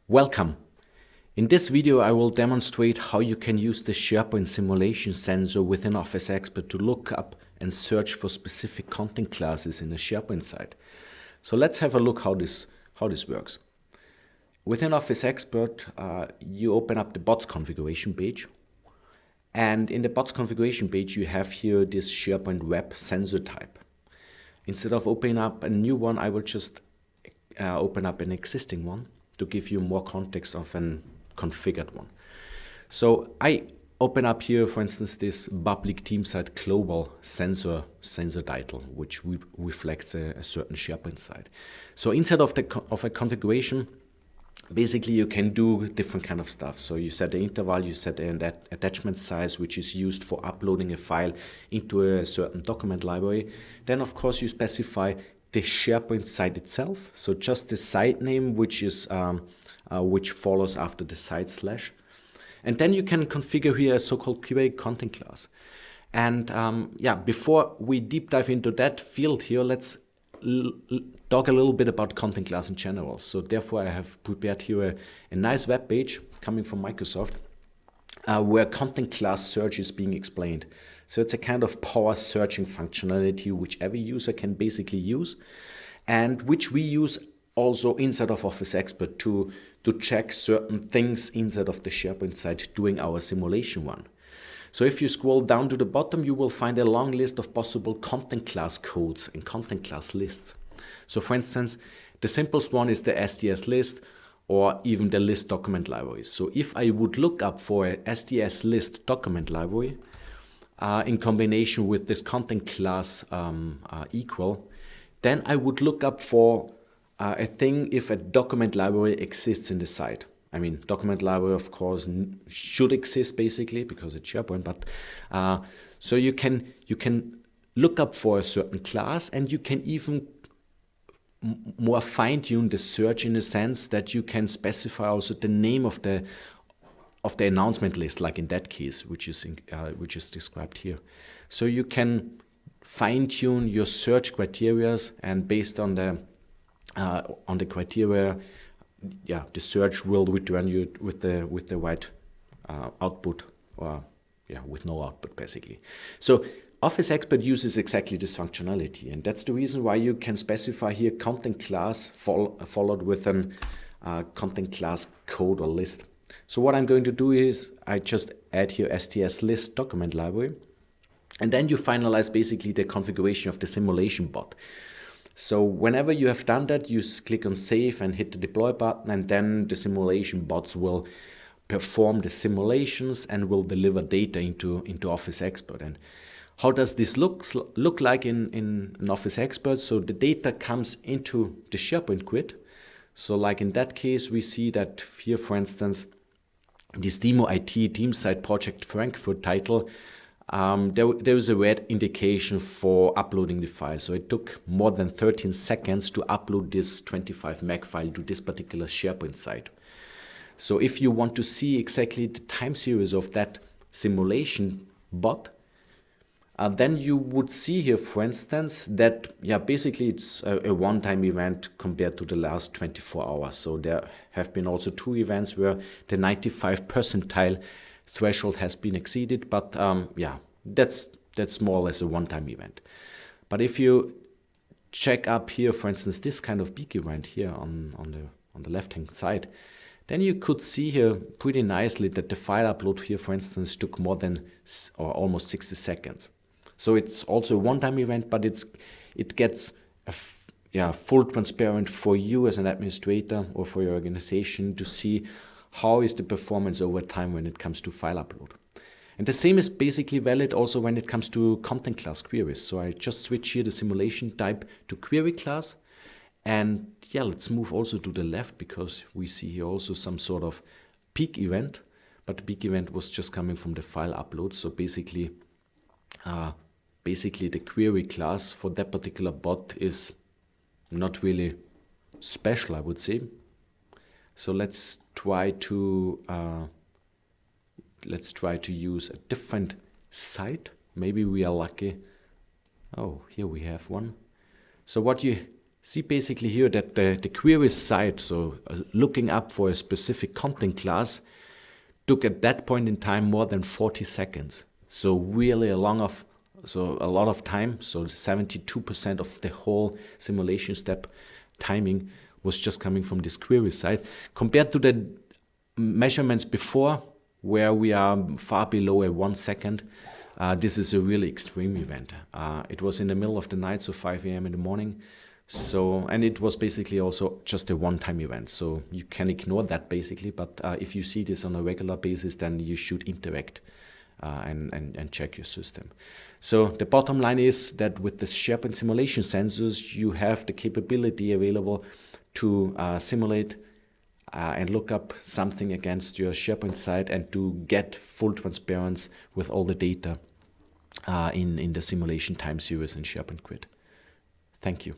Welcome! In this video I will demonstrate how you can use the SharePoint simulation sensor within OfficeExpert to look up and search for specific content classes in a SharePoint site. So let's have a look how this works. Within OfficeExpert, you open up the bots configuration page, and in the bots configuration page you have here this SharePoint web sensor type. Instead of opening up a new one, I will just open up an existing one to give you more context of an configured one. So I open up here, for instance, this public team site global sensor title, which reflects a certain SharePoint site. So inside of a configuration, basically you can do different kind of stuff. So you set the interval, you set an attachment size, which is used for uploading a file into a certain document library. Then of course you specify the SharePoint site itself. So just the site name, which follows after the site slash. And then you can configure here a so-called query content class. And before we deep dive into that field here, let's talk a little bit about content class in general. So therefore I have prepared here a nice web page coming from Microsoft where content class search is being explained. So it's a kind of power searching functionality which every user can basically use, and which we use also inside of OfficeExpert to check certain things inside of the SharePoint site during our simulation one. So if you scroll down to the bottom, you will find a long list of possible content class codes and content class lists. So for instance, the simplest one is the SDS list or even the list document libraries. So if I would look up for a SDS list document library in combination with this content class equal, then I would look up for a thing if a document library exists in the site. I mean, document library, of course, should exist basically because it's SharePoint, but so you can look up for a certain class, and you can even more fine-tune the search in the sense that you can specify also the name of the announcement list, like in that case, which is described here. So you can fine-tune your search criteria, and based on the criteria, the search will return you with the right output, or with no output basically. So OfficeExpert uses exactly this functionality, and that's the reason why you can specify here content class followed with an content class code or list. So what I'm going to do is I just add here STS list document library, and then you finalize basically the configuration of the simulation bot. So whenever you have done that, you click on save and hit the deploy button, and then the simulation bots will perform the simulations and will deliver data into OfficeExpert. And how does this look like in OfficeExpert? So the data comes into the SharePoint grid. So like in that case, we see that here, for instance, this Demo IT Team Site Project Frankfurt title, there was a red indication for uploading the file. So it took more than 13 seconds to upload this 25 meg file to this particular SharePoint site. So if you want to see exactly the time series of that simulation bot, then you would see here, for instance, that basically it's a one-time event compared to the last 24 hours. So there have been also 2 events where the 95 percentile threshold has been exceeded, but that's more or less a one-time event. But if you check up here, for instance, this kind of big event here on the left-hand side, then you could see here pretty nicely that the file upload here, for instance, took more than or almost 60 seconds. So it's also a one-time event, but it gets full transparent for you as an administrator or for your organization to see how is the performance over time when it comes to file upload. And the same is basically valid also when it comes to content class queries. So I just switch here the simulation type to query class. And let's move also to the left, because we see here also some sort of peak event, but the peak event was just coming from the file upload. So basically the query class for that particular bot is not really special, I would say. So let's try to use a different site. Maybe we are lucky. Oh, here we have one. So what you See basically here that the query site, so looking up for a specific content class, took at that point in time more than 40 seconds. So really a lot of time. So 72% of the whole simulation step timing was just coming from this query site, compared to the measurements before, where we are far below a 1 second. This is a really extreme event. It was in the middle of the night, so 5 a.m. in the morning. So, and it was basically also just a one-time event. So you can ignore that basically, but if you see this on a regular basis, then you should interact and check your system. So the bottom line is that with the SharePoint simulation sensors, you have the capability available to simulate and look up something against your SharePoint site and to get full transparency with all the data in the simulation time series in SharePoint Grid. Thank you.